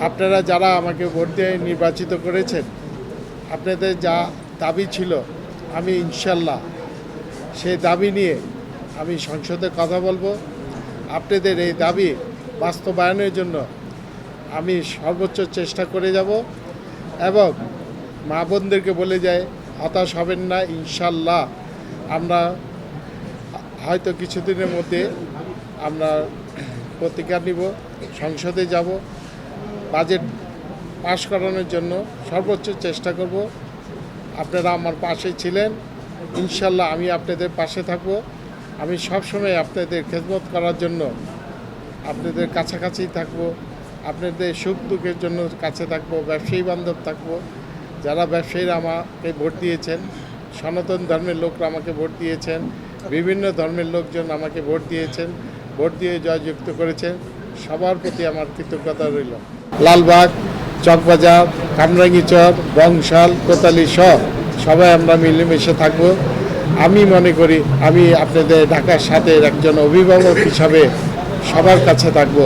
আপনারা যারা আমাকে ভোট দিয়ে নির্বাচিত করেছেন, আপনাদের যা দাবি ছিল, আমি ইনশাল্লাহ সেই দাবি নিয়ে আমি সংসদে কথা বলবো। আপনাদের এই দাবি বাস্তবায়নের জন্য আমি সর্বোচ্চ চেষ্টা করে যাব এবং মা বোনদেরকে বলে যাই, হতাশ হবেন না। ইনশাল্লাহ আমরা হয়তো কিছুদিনের মধ্যে আমরা প্রতিকার নিব, সংসদে যাব, বাজেট পাশ করানোর জন্য সর্বোচ্চ চেষ্টা করব। আপনারা আমার পাশে ছিলেন, ইনশাল্লাহ আমি আপনাদের পাশে থাকব। আমি সবসময় আপনাদের খেদমত করার জন্য আপনাদের কাছাকাছি থাকব, আপনাদের সুখ দুঃখের জন্য কাছে থাকব, ব্যবসায়ী বান্ধব থাকব। যারা ব্যবসায়ীরা আমাকে ভোট দিয়েছেন, সনাতন ধর্মের লোকরা আমাকে ভোট দিয়েছেন, বিভিন্ন ধর্মের লোকজন আমাকে ভোট দিয়েছেন, ভোট দিয়ে জয়যুক্ত করেছেন, সবার প্রতি আমার কৃতজ্ঞতা রইল। লালবাগ, চকবাজার, কামরাঙ্গীচর, বংশাল, কোতালি সহ সবাই আমরা মিলেমিশে থাকব। আমি মনে করি আমি আপনাদের ঢাকার সাথে একজন অভিভাবক হিসাবে সবার কাছে থাকব।